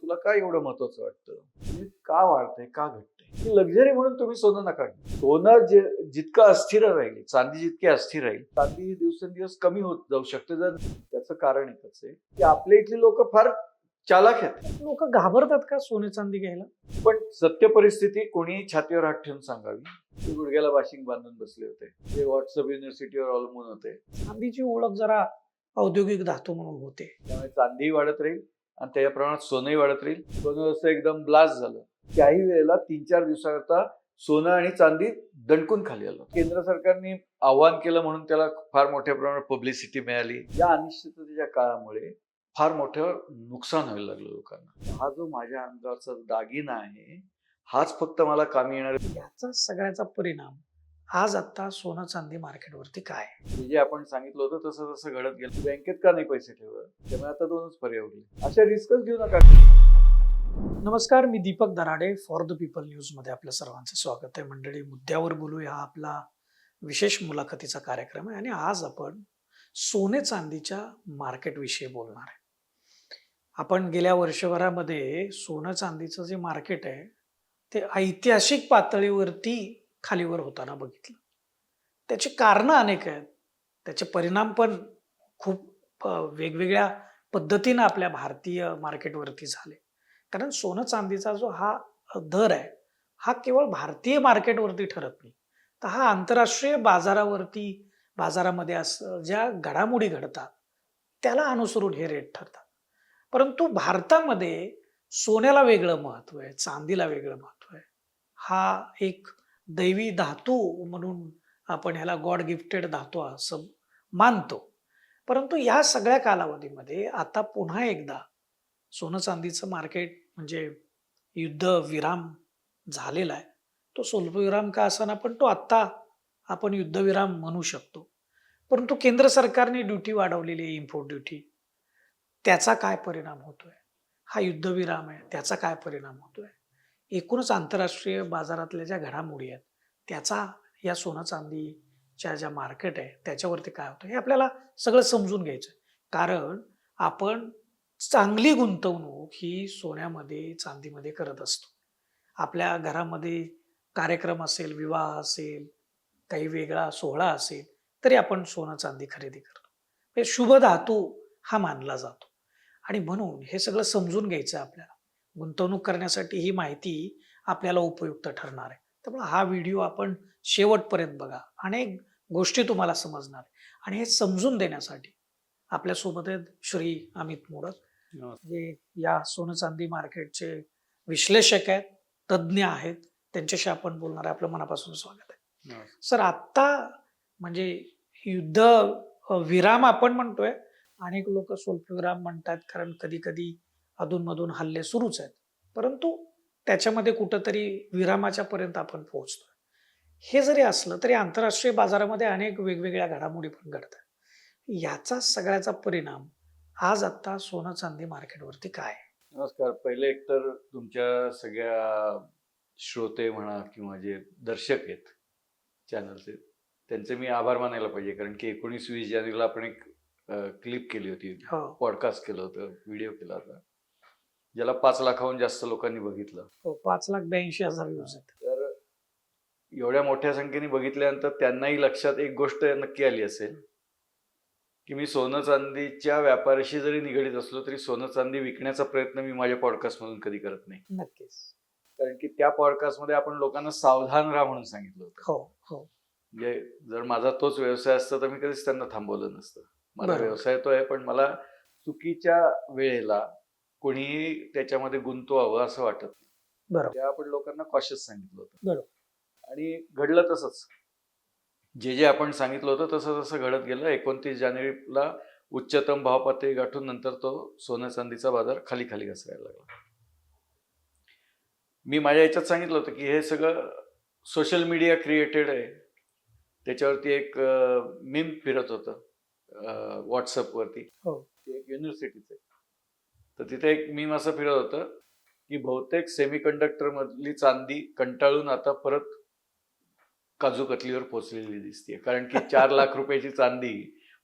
तुला का एवढं महत्वाचं वाटतं? म्हणजे का वाढतंय? का घटतंय? ही लक्झरी म्हणून तुम्ही सोनं नका घेऊ. सोनं जितकं अस्थिर राहील, चांदी जितकी अस्थिर राहील, चांदी दिवसेंदिवस कमी होत जाऊ शकते. जर त्याचं कारण एकच आहे की आपल्या इथली लोक फार चालाक आहेत. लोक घाबरतात का सोने चांदी घ्यायला? पण सत्य परिस्थिती कोणी छातीवर हात ठेवून सांगावी. ते गुडघ्याला वाशिंग बांधून बसले होते. ते व्हॉट्सअप युनिव्हर्सिटीवर अवलंबून होते. चांदीची ओळख जरा औद्योगिक धातू म्हणून होते. त्यामुळे चांदीही वाढत राहील आणि त्याच्या प्रमाणात सोनंही वाढत राहील. सोनं असं एकदम ब्लास्ट झालं. काही वेळेला 3-4 दिवसाकरता सोनं आणि चांदी दणकून खाली आलं. केंद्र सरकारने आव्हान केलं म्हणून त्याला फार मोठ्या प्रमाणात पब्लिसिटी मिळाली. या अनिश्चिततेच्या काळामुळे फार मोठं नुकसान व्हायला लागलं लोकांना. हा जो माझ्या अंगावरचा दागिना आहे, हाच फक्त मला कामी येणार आहे. याचा सगळ्याचा परिणाम आज आता सोनं चांदी मार्केटवरती काय आहे? जे आपण सांगितलं होतं तसं तसं घडत गेलं. बँकेत का नाही पैसे ठेवत? त्यामुळे आता दोनच पर्याय उरले. अशा रिस्कच घेऊ नका. नमस्कार, मी Deepak Darade, for the people news मध्ये आपल्या सर्वांचं स्वागत आहे. मंडळी, मुद्द्यावर बोलू हा आपला विशेष मुलाखतीचा कार्यक्रम आहे आणि आज आपण सोने चांदीच्या मार्केट विषयी बोलणार आहे. आपण गेल्या वर्षभरामध्ये सोनं चांदीचं जे मार्केट आहे ते ऐतिहासिक पातळीवरती खालीवर होताना बघितलं. त्याची कारणं अनेक आहेत. त्याचे परिणाम पण खूप वेगवेगळ्या पद्धतीनं आपल्या भारतीय मार्केटवरती झाले. कारण सोनं चांदीचा जो हा दर आहे हा केवळ भारतीय मार्केटवरती ठरत नाही, तर हा आंतरराष्ट्रीय बाजारामध्ये ज्या घडामोडी घडतात त्याला अनुसरून हे रेट ठरतात. परंतु भारतामध्ये सोन्याला वेगळं महत्व आहे, चांदीला वेगळं महत्व आहे. हा एक दैवी धातू म्हणून आपण ह्याला गॉड गिफ्टेड धातू असं मानतो. परंतु या सगळ्या कालावधीमध्ये आता पुन्हा एकदा सोनं चांदीचं मार्केट म्हणजे युद्ध विराम झालेला आहे. तो स्वल्पविराम का असाना, पण तो आत्ता आपण युद्धविराम म्हणू शकतो. परंतु केंद्र सरकारने ड्युटी वाढवलेली आहे, इम्पोर्ट ड्युटी. त्याचा काय परिणाम होतोय? हा युद्धविराम आहे, त्याचा काय परिणाम होतोय? एकूणच आंतरराष्ट्रीय बाजारातल्या ज्या घडामोडी आहेत त्याचा या सोनं चांदीच्या ज्या मार्केट आहे त्याच्यावरती काय होतं हे आपल्याला सगळं समजून घ्यायचं. कारण आपण चांगली गुंतवणूक ही सोन्यामध्ये चांदीमध्ये करत असतो. आपल्या घरामध्ये कार्यक्रम असेल, विवाह असेल, काही वेगळा सोहळा असेल तरी आपण सोनं चांदी खरेदी करतो. हे शुभ धातू हा मानला जातो आणि म्हणून हे सगळं समजून घ्यायचं आपल्याला. गुंतवणूक करण्यासाठी ही माहिती आपल्याला उपयुक्त ठरणार आहे. त्यामुळे हा व्हिडिओ आपण शेवटपर्यंत बघा. अनेक गोष्टी तुम्हाला समजणार आणि हे समजून देण्यासाठी आपल्यासोबत आहेत श्री अमित मोडक, जे या सोनं चांदी मार्केटचे विश्लेषक आहेत, तज्ज्ञ आहेत. त्यांच्याशी आपण बोलणार आहे. आपलं मनापासून स्वागत आहे. सर, आत्ता म्हणजे युद्ध विराम आपण म्हणतोय, अनेक लोक स्वल्पविराम म्हणतात, कारण कधी कधी अधूनमधून हल्ले सुरूच आहेत. परंतु त्याच्यामध्ये कुठंतरी विरामाच्या पर्यंत आपण पोहोचतोय. हे जरी असलं तरी आंतरराष्ट्रीय बाजारामध्ये अनेक वेगवेगळ्या घडामोडी पण घडतात. याचा सगळ्याचा परिणाम आज आता सोनं चांदी मार्केटवरती काय आहे? नमस्कार. पहिले एकतर तुमच्या सगळ्या श्रोते म्हणा किंवा जे दर्शक आहेत चॅनलचे, त्यांचे मी आभार मानायला पाहिजे. कारण की 19-20 जानेवारीला आपण एक क्लिप केली होती, पॉडकास्ट केलं होतं, व्हिडिओ केला होता, ज्याला 5 लाखाहून जास्त लोकांनी बघितलं. 5,82,000 व्ह्यूज आहेत. तर एवढ्या मोठ्या संख्येने बघितल्यानंतर त्यांनाही लक्षात एक गोष्ट नक्की आली असेल की मी सोनं चांदीच्या व्यापाराशी जरी निगडीत असलो तरी सोनं चांदी विकण्याचा प्रयत्न मी माझ्या पॉडकास्टमधून कधी करत नाही. नक्कीच. कारण की त्या पॉडकास्टमध्ये आपण लोकांना सावधान राहा म्हणून सांगितलं होतं. हो हो. म्हणजे जर माझा तोच व्यवसाय असता तर मी कधीच त्यांना थांबवलं नसतं. माझा बरोबर. व्यवसाय तो आहे, पण मला चुकीच्या वेळेला कोणीही त्याच्यामध्ये गुंतवावं असं वाटत नाही. बरोबर. त्या आपण लोकांना कॉशियस सांगितलं होतं. बरोबर. आणि घडलं तसंच. जे आपण सांगितलं होतं तसं तसं घडत गेलं. 29 जानेवारीला उच्चतम भाव पातळी गाठून नंतर तो सोनं चांदीचा बाजार खाली खाली घसरायला लागला. मी माझ्या याच्यात सांगितलं होतं की हे सगळं सोशल मीडिया क्रिएटेड आहे. त्याच्यावरती एक मीम फिरत होतं व्हॉट्सअपवरती. हो. ते एक युनिव्हर्सिटीचं आहे. तर तिथे एक मीम असं फिरत होतं की बहुतेक सेमीकंडक्टर मधली चांदी कंटाळून आता परत काजू कतलीवर पोचलेली दिसते. कारण की 4 लाख रुपयाची चांदी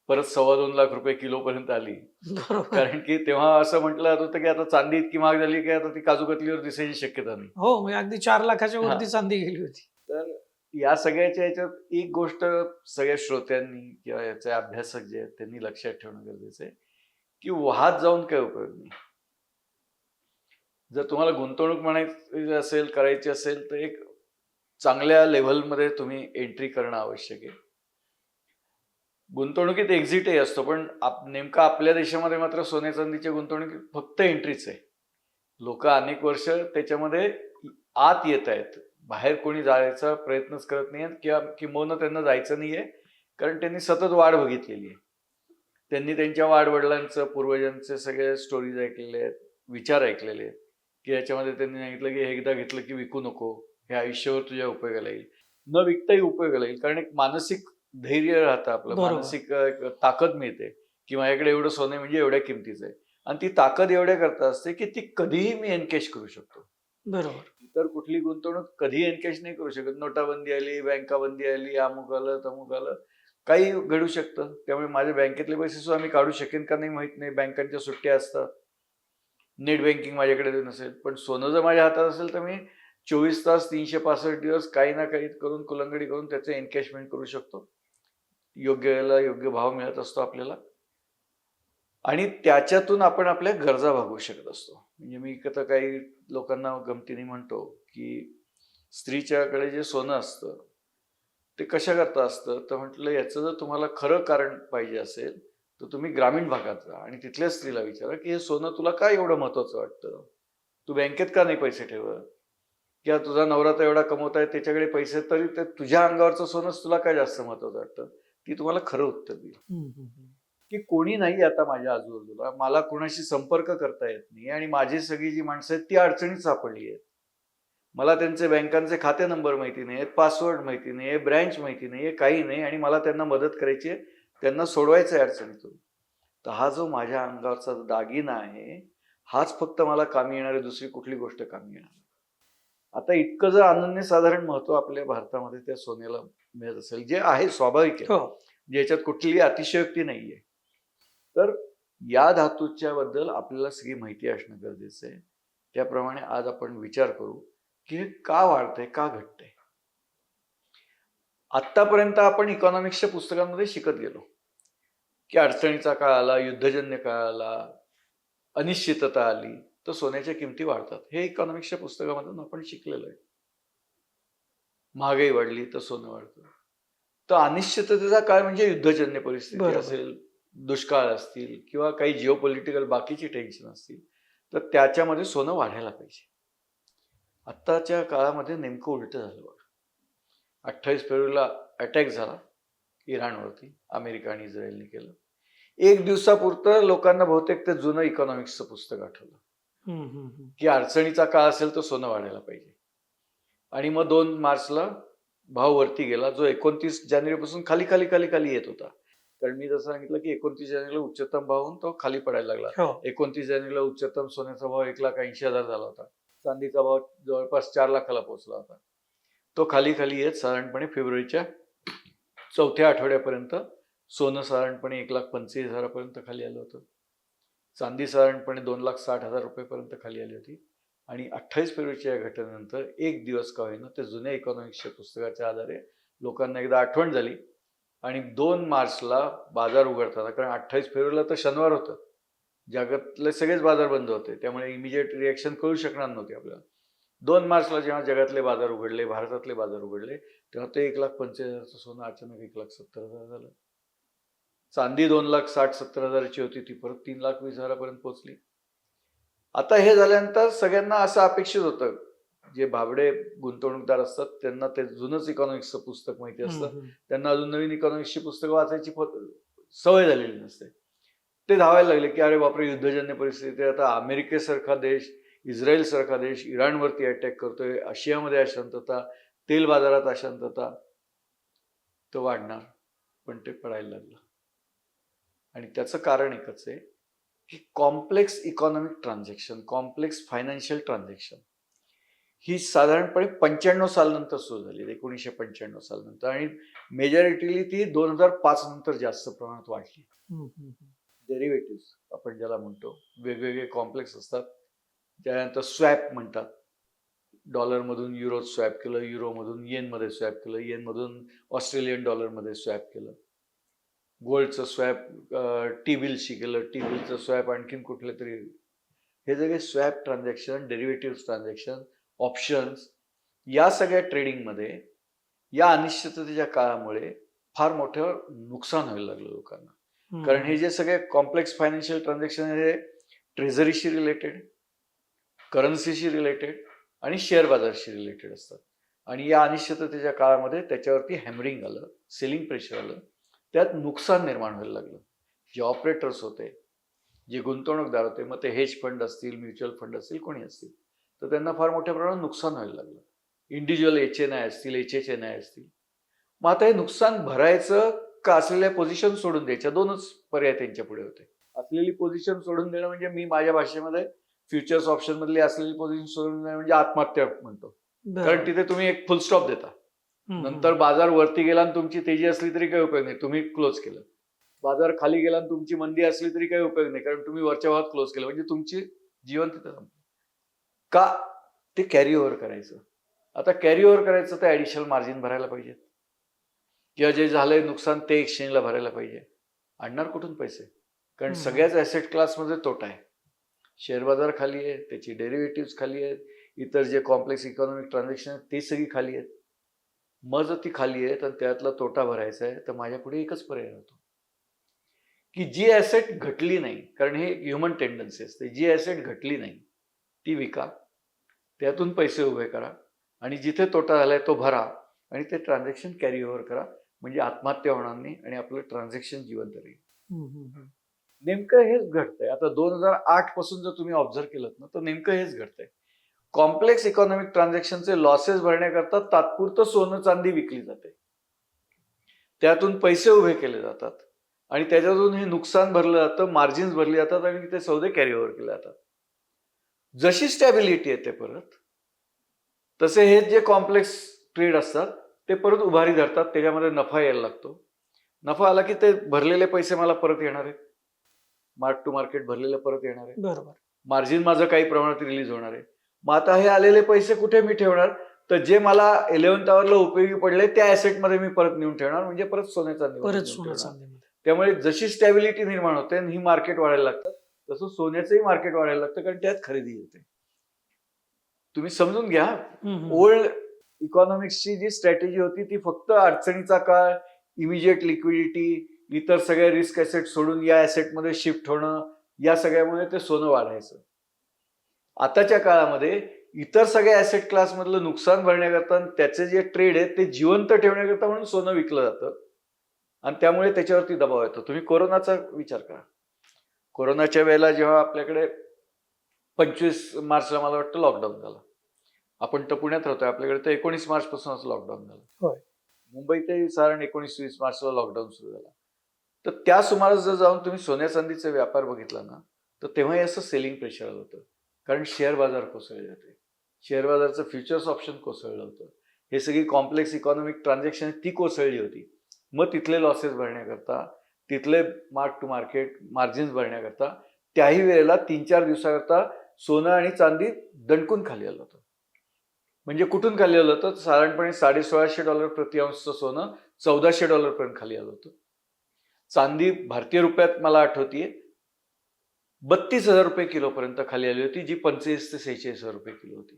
परत 2.25 लाख किलोपर्यंत आली. बरोबर. कारण की तेव्हा असं म्हटलं जात होतं की आता चांदी इतकी महाग झाली की आता ती काजूकतलीवर दिसायची शक्यता नाही. हो, म्हणजे अगदी 4 लाखाच्या हा. वरती चांदी गेली होती. तर या सगळ्याच्या ह्याच्यात एक गोष्ट सगळ्या श्रोत्यांनी किंवा याचे अभ्यासक जे आहेत त्यांनी लक्षात ठेवणं गरजेचं आहे की वाहत जाऊन काय उपयोग नाही. जर तुम्हाला गुंतवणूक म्हणायची असेल, करायची असेल, तर एक चांगल्या लेव्हलमध्ये तुम्ही एंट्री करणं आवश्यक आहे. गुंतवणुकीत एक्झिटही असतो, पण नेमकं आपल्या देशामध्ये मात्र सोन्या चांदीच्या गुंतवणुकीत फक्त एंट्रीच आहे. लोक अनेक वर्ष त्याच्यामध्ये आत येत आहेत. बाहेर कोणी जायचा प्रयत्नच करत नाहीयेत किंवा किंबहुना त्यांना जायचं नाहीये, कारण त्यांनी सतत वाढ बघितलेली आहे. त्यांनी त्यांच्या वाडवडिलांचं, पूर्वजांचे सगळे स्टोरीज ऐकलेले आहेत, विचार ऐकलेले आहेत, की याच्यामध्ये त्यांनी सांगितलं की हे एकदा घेतलं की विकू नको, हे आयुष्यभर तुझ्या उपयोगाला येईल. न विकताही उपयोगाला येईल, कारण एक मानसिक धैर्य राहतं आपलं, बरोबर. मानसिक एक ताकद मिळते की माझ्याकडे एवढं सोनं म्हणजे एवढ्या किमतीचं आहे. आणि ती ताकद एवढ्या करता असते की ती कधीही मी एनकॅश करू शकतो. बरोबर. इतर कुठली गुंतवणूक कधी एनकॅश नाही करू शकत. नोटाबंदी आली, बँका बंदी आली, अमुक आलं, तमुक आलं, काही घडू शकतं. त्यामुळे माझ्या बँकेतले पैसे सुद्धा मी काढू शकेन का नाही माहित नाही. बँकांच्या सुट्ट्या असतात, नेट बँकिंग माझ्याकडे नसेल. पण सोनं जर माझ्या हातात असेल तर मी 24 तास 365 दिवस काही ना काही करून कुलंगडी करून त्याचं एनकॅशमेंट करू शकतो. योग्य वेळेला योग्य भाव मिळत असतो आपल्याला, आणि त्याच्यातून आपण आपल्या गरजा भागवू शकत असतो. म्हणजे मी आता काही लोकांना गमतीने म्हणतो की स्त्रीच्याकडे जे सोनं असतं ते कशाकरता असतं, तर म्हटलं याचं जर तुम्हाला खरं कारण पाहिजे असेल तर तुम्ही ग्रामीण भागात जा आणि तिथल्या स्त्रीला विचारा की हे सोनं तुला का एवढं महत्वाचं वाटतं, तू बँकेत का नाही पैसे ठेवत, किंवा तुझा नवरा तर एवढा कमवत आहे त्याच्याकडे पैसे, तरी ते तुझ्या अंगावरचं सोनंच तुला काय जास्त महत्वाचं वाटतं. ती तुम्हाला खरं उत्तर देईल. की कोणी नाही आता माझ्या आजूबाजूला, मला कोणाशी संपर्क करता येत नाही आणि माझी सगळी जी माणसं आहेत ती अडचणीत सापडली आहेत. मला त्यांचे बँकांचे खाते नंबर माहिती नाही, पासवर्ड माहिती नाही, ब्रँच माहिती नाही, काही नाही, आणि मला त्यांना मदत करायची आहे, त्यांना सोडवायचं आहे अडचणीतून. तर हा जो माझ्या अंगावरचा दागिना आहे हाच फक्त मला कामी येणारी दुसरी कुठली गोष्ट कामी येणार. आता इतकं जर अनन्यसाधारण महत्व आपल्या भारतामध्ये त्या सोन्याला मिळत असेल, जे आहे स्वाभाविक आहे, हो. ज्याच्यात कुठलीही अतिशयोक्ती नाहीये, तर या धातूच्या बद्दल आपल्याला सगळी माहिती असणं गरजेचं आहे. त्याप्रमाणे आज आपण विचार करू की हे का वाढतंय, का घटतंय. आतापर्यंत आपण इकॉनॉमिक्सच्या पुस्तकांमध्ये शिकत गेलो की अडचणीचा काळ आला, युद्धजन्य काळ आला, अनिश्चितता आली तर सोन्याच्या किमती वाढतात. हे इकॉनॉमिक्सच्या पुस्तकामधून आपण शिकलेलो आहे. महागाई वाढली तर सोनं वाढतं. तर अनिश्चिततेचा काळ म्हणजे युद्धजन्य परिस्थिती बरोबर. असेल, दुष्काळ असतील किंवा काही जिओपॉलिटिकल बाकीची टेन्शन असतील, तर त्याच्यामध्ये सोनं वाढायला पाहिजे. आत्ताच्या काळामध्ये नेमकं उलट झालं बघा. 28 फेब्रुवारीला अटॅक झाला इराणवरती, अमेरिका आणि इस्रायलने केलं. एक दिवसापुरतं लोकांना बहुतेक ते जुनं इकॉनॉमिक्सचं पुस्तक आठवलं की अडचणीचा काळ असेल तर सोनं वाढायला पाहिजे. आणि मग 2 मार्चला भाव वरती गेला, जो 29 जानेवारीपासून खाली खाली खाली खाली येत होता. कारण मी जसं सांगितलं की 29 जानेवारीला उच्चतम भाव होऊन तो खाली पडायला लागला. हो. 29 जानेवारीला उच्चतम सोन्याचा भाव 1,80,000 झाला होता. चांदीचा भाव जवळपास 4 लाखाला पोहोचला होता. तो खाली खाली येत साधारणपणे फेब्रुवारीच्या 4थ्या आठवड्यापर्यंत सोनं साधारणपणे 1,25,000 पर्यंत खाली आलं होतं. चांदी साधारणपणे 2,60,000 रुपयेपर्यंत खाली आली होती. आणि 28 फेब्रुवारीच्या या घटनेनंतर एक दिवस का होईना त्या जुन्या इकॉनॉमिक्सच्या पुस्तकाच्या आधारे लोकांना एकदा आठवण झाली आणि 2 मार्चला बाजार उघडतात. कारण 28 फेब्रुवारीला तर शनिवार होतं, जगातले सगळेच बाजार बंद होते, त्यामुळे इमिजिएट रिॲक्शन कळू शकणार नव्हती आपल्याला. 2 मार्चला जेव्हा जगातले बाजार उघडले, भारतातले बाजार उघडले, तेव्हा ते 1,45,000चं सोनं अचानक 1,70,000 झालं. चांदी 2,60,000-70,000ची होती, ती परत 3,20,000 पर्यंत पोहोचली. आता हे झाल्यानंतर सगळ्यांना असं अपेक्षित होतं, जे भाबडे गुंतवणूकदार असतात त्यांना ते जुनंच इकॉनॉमिक्सचं पुस्तक माहिती असतं, त्यांना अजून नवीन इकॉनॉमिक्सची पुस्तकं वाचायची सवय झालेली नसते. ते धावायला लागले की अरे बापरे, युद्धजन्य परिस्थिती, आता अमेरिकेसारखा देश, इस्रायल सारखा देश इराणवरती अटॅक करतोय, आशियामध्ये अशांतता, तेल बाजारात अशांतता, तर वाढणार. पण ते पडायला लागलं. आणि त्याचं कारण एकच आहे की complex economic transaction, complex financial transaction ही साधारणपणे 95 सालनंतर सुरू झाली, 1995 सालनंतर, आणि मेजॉरिटीली ती 2005 नंतर जास्त प्रमाणात वाढली. डेरिव्हेटिव्ह आपण ज्याला म्हणतो, वेगवेगळे कॉम्प्लेक्स असतात, त्यानंतर स्वॅप म्हणतात. डॉलरमधून युरो स्वॅप केलं, युरोमधून येनमध्ये स्वॅप केलं, येनमधून ऑस्ट्रेलियन डॉलरमध्ये स्वॅप केलं, गोल्डचं स्वॅप टी बिलशी केलं, टी बिलचं स्वॅप आणखीन कुठले तरी. हे सगळे swap transaction, derivative transaction, options, या सगळ्या ट्रेडिंगमध्ये या अनिश्चिततेच्या काळामुळे फार मोठं नुकसान व्हायला लागलं लोकांना. कारण हे जे सगळे कॉम्प्लेक्स फायनान्शियल ट्रान्झॅक्शन हे ट्रेझरीशी रिलेटेड, करन्सीशी रिलेटेड आणि शेअर बाजारशी रिलेटेड असतात. आणि या अनिश्चिततेच्या काळामध्ये त्याच्यावरती हॅमरिंग आलं, सेलिंग प्रेशर आलं, त्यात नुकसान निर्माण व्हायला लागलं. जे ऑपरेटर्स होते, जे गुंतवणूकदार होते, मग ते हेज फंड असतील, म्युच्युअल फंड असतील, कोणी असतील, तर त्यांना फार मोठ्या प्रमाणात नुकसान व्हायला लागलं. इंडिव्हिज्युअल HNI असतील, HHNI असतील. मग आता हे नुकसान भरायचं का असलेल्या पोझिशन सोडून द्यायच्या? दोनच पर्याय त्यांच्या पुढे होते. असलेली पोझिशन सोडून देणं म्हणजे मी माझ्या भाषेमध्ये फ्युचर्स ऑप्शन मधली असलेली पोझिशन सोडून देणं म्हणजे आत्महत्या म्हणतो. कारण तिथे तुम्ही एक फुल स्टॉप देता. नंतर बाजार वरती गेला आणि तुमची तेजी असली तरी काही उपयोग नाही, तुम्ही क्लोज केलं. बाजार खाली गेला आणि तुमची मंदी असली तरी काही उपयोग नाही, कारण तुम्ही वरच्या भागात क्लोज केलं, म्हणजे तुमची जीवन तिथे संपलं. का? ते कॅरी ओव्हर करायचं. आता कॅरी ओव्हर करायचं तर ऍडिशनल मार्जिन भरायला पाहिजे, किंवा जे झालंय नुकसान ते एक्सचेंजला भरायला पाहिजे. आणणार कुठून पैसे? कारण सगळ्याच ऍसेट क्लासमध्ये तोटा आहे. शेअर बाजार खाली आहे, त्याची डेरिव्हेटिव्ह खाली आहेत, इतर जे कॉम्प्लेक्स इकॉनॉमिक ट्रान्झॅक्शन आहेत ते सगळी खाली आहेत. मग जर ती खाली आहेत आणि त्यातला तोटा भरायचा आहे, तर माझ्या पुढे एकच पर्याय होतो की जी ऍसेट घटली नाही, कारण हे ह्युमन टेंडन्सी असते, जी ऍसेट घटली नाही ती विका, त्यातून पैसे उभे करा, आणि जिथे तोटा झालाय तो भरा, आणि ते ट्रान्झॅक्शन कॅरी ओव्हर करा, म्हणजे आत्महत्या होणार नाही आणि आपलं ट्रान्झॅक्शन जिवंत राहील. नेमकं हेच घडतंय. आता 2008 पासून जर तुम्ही ऑब्झर्व केलं ना, तर नेमकं हेच घडतंय. कॉम्प्लेक्स इकॉनॉमिक ट्रान्झॅक्शनचे लॉसेस भरण्याकरता तात्पुरतं सोनं चांदी विकली जाते, त्यातून पैसे उभे केले जातात, आणि त्याच्यातून हे नुकसान भरलं जातं, मार्जिन्स भरली जातात, आणि ते सौदे कॅरी ओव्हर केले जातात. जशी स्टॅबिलिटी येते परत, तसे हे जे कॉम्प्लेक्स ट्रेड असतात ते परत उभारी धरतात, त्याच्यामध्ये नफा यायला लागतो. नफा आला की ते भरलेले पैसे मला परत येणार आहेत, मार्क टू मार्केट भरलेले परत येणार आहे, बरोबर. मार्जिन माझं काही प्रमाणात रिलीज होणार आहे. मग आता हे आलेले पैसे कुठे मी ठेवणार? तर जे मला 11th आवरला उपयोगी पडले त्या ऍसेटमध्ये मी परत नेऊन ठेवणार, म्हणजे परत सोन्याचा परत सोनं चांदीमध्ये. त्यामुळे जशी स्टॅबिलिटी निर्माण होते आणि ही मार्केट वाढायला लागतं, तसं सोन्याचंही मार्केट वाढायला लागतं, कारण त्यात खरेदी होते. तुम्ही समजून घ्या, ओल्ड इकॉनॉमिक्सची जी स्ट्रॅटेजी होती ती फक्त अडचणीचा काळ, इमिजिएट लिक्विडिटी, इतर सगळ्या रिस्क ऍसेट सोडून या ऍसेटमध्ये शिफ्ट होणं, या सगळ्यामुळे ते सोनं वाढायचं. आताच्या काळामध्ये इतर सगळ्या ऍसेट क्लासमधलं नुकसान भरण्याकरता त्याचे जे ट्रेड आहे ते जिवंत ठेवण्याकरता म्हणून सोनं विकलं जातं, आणि त्यामुळे त्याच्यावरती दबाव येतो. तुम्ही कोरोनाचा विचार करा. कोरोनाच्या वेळेला जेव्हा आपल्याकडे 25 मार्चला मला वाटतं लॉकडाऊन झालं, आपण तर पुण्यात राहतोय, आपल्याकडे तर 19 मार्च पासूनच लॉकडाऊन झालं. होय. मुंबईतही साधारण 19-20 मार्चला लॉकडाऊन सुरू झाला. तर त्या सुमारास जर जाऊन तुम्ही सोन्या चांदीचा व्यापार बघितला ना, तर तेव्हाही असं सेलिंग प्रेशर आलं होतं, कारण शेअर बाजार कोसळले होते, शेअर बाजारचं फ्युचर्स ऑप्शन कोसळलं होतं, हे सगळी कॉम्प्लेक्स इकॉनॉमिक ट्रान्झॅक्शन ती कोसळली होती. मग तिथले लॉसेस भरण्याकरता, तिथले मार्क टू मार्केट मार्जिन्स भरण्याकरता, त्याही वेळेला 3-4 दिवसाकरता सोनं आणि चांदी दणकून खाली आलं होतं. म्हणजे कुठून खाली आलं होतं? साधारणपणे $1650 प्रति अंशचं सोनं $1400 पर्यंत खाली आलं होतं. चांदी भारतीय रुपयात मला आठवतीये 32,000 रुपये किलो पर्यंत खाली आली होती, जी 45,000 ते 46,000 रुपये किलो होती.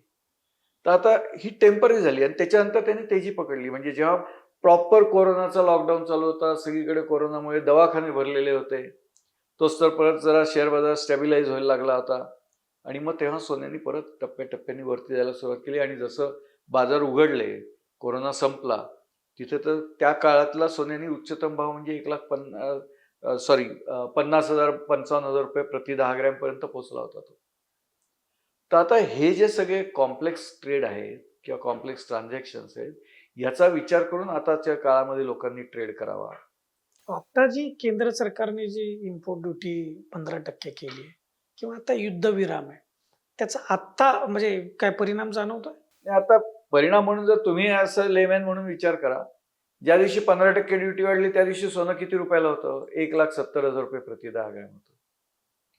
तर आता ही टेम्पररी झाली, आणि त्याच्यानंतर त्यांनी तेजी पकडली. म्हणजे जेव्हा प्रॉपर कोरोनाचा लॉकडाऊन चालू होता, सगळीकडे कोरोनामुळे दवाखाने भरलेले होते, तोच तर परत जरा शेअर बाजार स्टॅबिलाइज व्हायला लागला होता, आणि मग तेव्हा सोन्याने परत टप्प्याटप्प्याने वरती जायला सुरुवात केली. आणि जसं बाजार उघडले, कोरोना संपला, तिथे तर त्या काळातला सोन्याने उच्चतम भाव म्हणजे 50,000-55,000 रुपये प्रति 10 ग्रॅम पर्यंत पोहोचला होता तो. तर आता हे जे सगळे कॉम्प्लेक्स ट्रेड आहेत किंवा कॉम्प्लेक्स ट्रान्झॅक्शन्स आहेत, याचा विचार करून आताच्या काळामध्ये लोकांनी ट्रेड करावा. आता जी केंद्र सरकारने जी इम्पोर्ट ड्युटी 15% केली आहे, किंवा आता युद्धविराम आहे, त्याचा आत्ता म्हणजे काय परिणाम जाणवतोय? आणि आता परिणाम म्हणून जर तुम्ही असं लेमॅन म्हणून विचार करा, ज्या दिवशी 15% ड्युटी वाढली त्या दिवशी सोनं किती रुपयाला होतं? 1,70,000 रुपये प्रति 10 ग्रॅम होतं.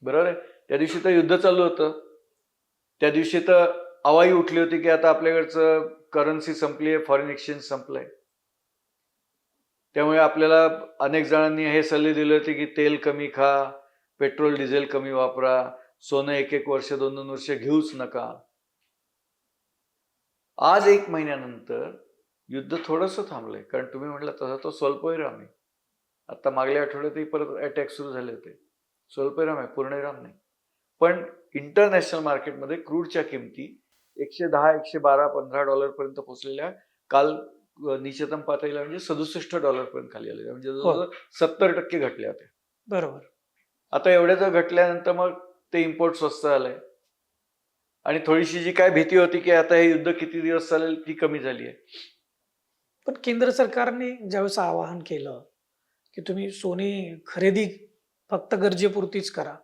बरोबर आहे? त्या दिवशी तर युद्ध चालू होतं. त्या दिवशी तर अवाई उठली होती की आता आपल्याकडचं करन्सी संपली आहे, फॉरेन एक्सचेंज संपलंय. त्यामुळे आपल्याला अनेक जणांनी हे सल्ले दिले होते की तेल कमी खा, पेट्रोल डिझेल कमी वापरा, सोनं 1-1 वर्ष 2-2 वर्ष घेऊच नका. आज 1 महिन्यानंतर युद्ध थोडंसं थांबलंय, कारण तुम्ही म्हटलं तसा तो स्वल्पविराम आहे. आता मागल्या आठवड्यातही परत अटॅक सुरू झाले होते. स्वल्पविराम आहे, पूर्णविराम नाही. पण इंटरनॅशनल मार्केटमध्ये क्रूडच्या किमती 110, 112, $15 पर्यंत पोहोचलेल्या. काल निश्चितम पातळीला म्हणजे $67 पर्यंत खाली आलेल्या, म्हणजे जवळजवळ 70% घटल्या होत्या. बरोबर. आता एवढ्या जर घटल्यानंतर मग ते इम्पोर्ट स्वस्त झालंय आणि थोडीशी जी काय भीती होती की आता हे युद्ध किती दिवस चालेल ती कमी झाली आहे. पण केंद्र सरकारने ज्यावेळेस आवाहन केलं की तुम्ही सोने खरेदी फक्त गरजेपुरतीच करा,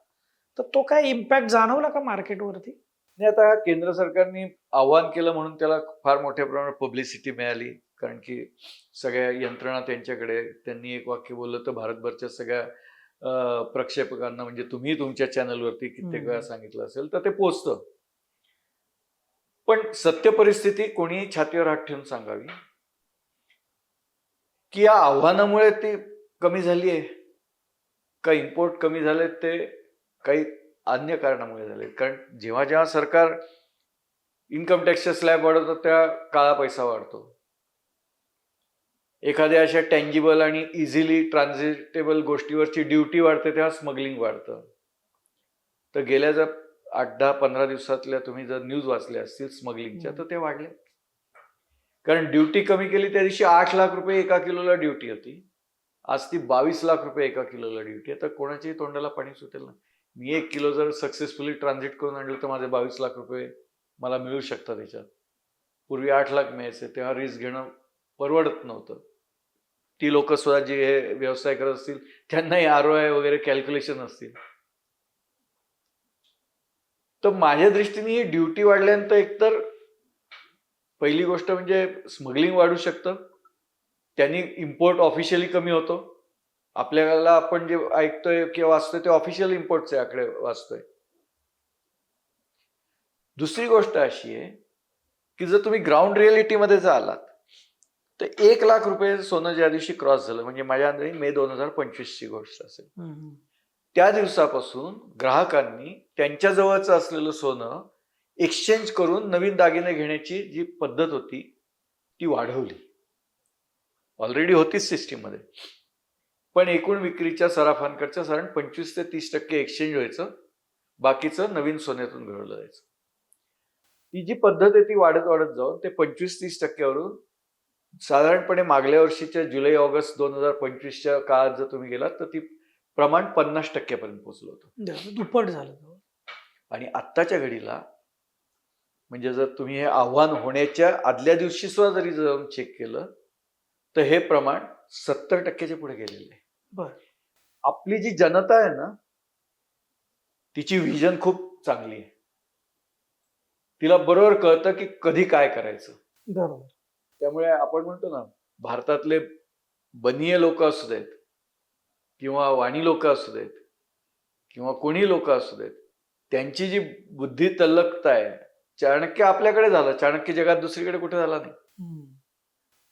तर तो काय इम्पॅक्ट जाणवला का मार्केटवरती? आणि आता केंद्र सरकारने आवाहन केलं म्हणून त्याला फार मोठ्या प्रमाणात पब्लिसिटी मिळाली, कारण की सगळ्या यंत्रणा त्यांच्याकडे. त्यांनी एक वाक्य बोललं तर भारतभरच्या सगळ्या प्रक्षेपकांना, म्हणजे तुम्ही तुमच्या चॅनलवरती कित्येक वेळा सांगितलं असेल, तर ते पोचतं. पण सत्य परिस्थिती कोणीही छातीवर हात ठेवून सांगावी की या आव्हानामुळे ती कमी झाली आहे का इम्पोर्ट कमी झाले ते काही अन्य कारणामुळे झाले. कारण जेव्हा जेव्हा सरकार इन्कम टॅक्सचा स्लॅब वाढवतो त्या काळा पैसा वाढतो. एखाद्या अशा टँजिबल आणि इझिली ट्रान्झिटेबल गोष्टीवरची ड्युटी वाढते तेव्हा स्मगलिंग वाढतं. तर गेल्या जर 8-10-15 दिवसातल्या तुम्ही जर न्यूज वाचल्या असतील स्मगलिंगच्या, तर ते वाढले. कारण ड्युटी कमी केली त्या दिवशी 8 लाख रुपये एका किलोला ड्युटी होती. आज ती 22 लाख रुपये एका किलोला ड्युटी आहे. तर कोणाच्याही तोंडाला पाणी सुटेल ना. मी 1 किलो जर सक्सेसफुली ट्रान्झिट करून आणलं तर माझे 22 लाख रुपये मला मिळू शकतात त्याच्यात. पूर्वी 8 लाख मिळायचे, तेव्हा रिस्क घेणं परवडत नव्हतं. ती लोक सुद्धा जे हे व्यवसाय करत असतील त्यांनाही ROI वगैरे कॅल्क्युलेशन असतील. तर माझ्या दृष्टीने ही ड्युटी वाढल्यानंतर एकतर पहिली गोष्ट म्हणजे स्मगलिंग वाढू शकतं. त्यांनी इम्पोर्ट ऑफिशियली कमी होतो. आपल्याला आपण जे ऐकतोय किंवा वाचतोय ते ऑफिशियल इम्पोर्टचे आकडे वाचतोय. दुसरी गोष्ट अशी आहे की जर तुम्ही ग्राउंड रिअलिटीमध्ये जर आलात तर 1 लाख रुपये सोनं ज्या दिवशी क्रॉस झालं, म्हणजे माझ्या अंदाजे मे 2025 ची गोष्ट असेल, त्या दिवसापासून ग्राहकांनी त्यांच्या जवळचं असलेलं सोनं एक्सचेंज करून नवीन दागिने घेण्याची जी पद्धत होती ती वाढवली. ऑलरेडी होतीच सिस्टीममध्ये, पण एकूण विक्रीच्या सराफांकडच्या साधारण 25 ते 30% एक्सचेंज व्हायचं, बाकीचं नवीन सोन्यातून घडवलं जायचं. ही जी पद्धत आहे ती वाढत वाढत जाऊन ते 25-30% वरून साधारणपणे मागल्या वर्षीच्या जुलै-ऑगस्ट 2025च्या काळात जर तुम्ही गेलात तर ती प्रमाण 50% पर्यंत पोहोचलं होतं. दुप्पट झालं. आणि आत्ताच्या घडीला म्हणजे जर तुम्ही हे आव्हान होण्याच्या आदल्या दिवशी सुद्धा जरी जाऊन चेक केलं तर हे प्रमाण 70%च्या पुढे गेलेलं आहे. बरं. आपली जी जनता आहे ना तिची व्हिजन खूप चांगली आहे. तिला बरोबर कळतं की कधी काय करायचं. बरोबर. त्यामुळे आपण म्हणतो ना, भारतातले बनीय लोक असू देत किंवा वाणी लोक असू देत किंवा कोणी लोक असू देत, त्यांची जी बुद्धी तल्लकता आहे, चाणक्य आपल्याकडे झालं, चाणक्य जगात दुसरीकडे कुठे झाला नाही.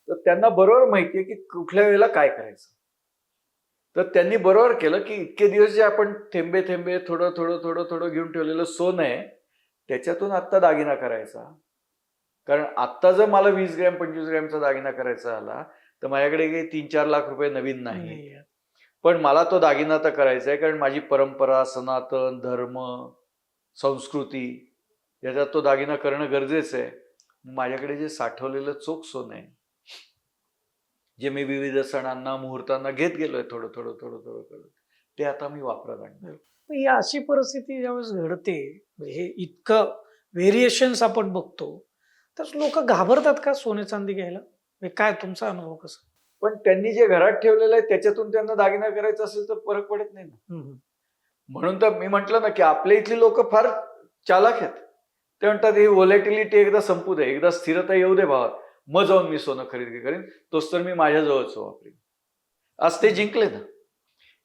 तर त्यांना बरोबर माहिती आहे की कुठल्या वेळेला काय करायचं. तर त्यांनी बरोबर केलं की इतके दिवस जे आपण थेंबे थेंबे थोडं थोडं थोडं थोडं घेऊन ठेवलेलं सोनं आहे त्याच्यातून आत्ता दागिना करायचा. कारण आत्ता जर मला 20 ग्रॅम 25 ग्रॅमचा दागिना करायचा आला तर माझ्याकडे काही 3-4 लाख रुपये नवीन नाही, पण मला तो दागिना तर करायचा आहे, कारण माझी परंपरा, सनातन धर्म, संस्कृती याच्यात तो दागिना करणं गरजेचं आहे. माझ्याकडे जे साठवलेलं चोख सोनं आहे, जे मी विविध सणांना मुहूर्तांना घेत गेलोय थोडं थोडं थोडं थोडं थोडं, ते आता मी वापरत आणतो. ही अशी परिस्थिती ज्यावेळेस घडते, हे इतकं व्हेरिएशन्स आपण बघतो, तर लोक घाबरतात का सोने चांदी घ्यायला? काय तुमचा अनुभव कसा? पण त्यांनी जे घरात ठेवलेलं आहे त्याच्यातून त्यांना दागिना करायचा असेल तर फरक पडत नाही ना. म्हणून तर मी म्हटलं ना की आपल्या इथली लोक फार चालाक आहेत. ते म्हणतात ही व्होलॅटिलिटी एकदा संपू दे, एकदा स्थिरता येऊ दे भावात, मग जाऊन मी सोनं खरेदी करेन, तोच तर मी माझ्याजवळच वापरेन. आज ते जिंकले ना.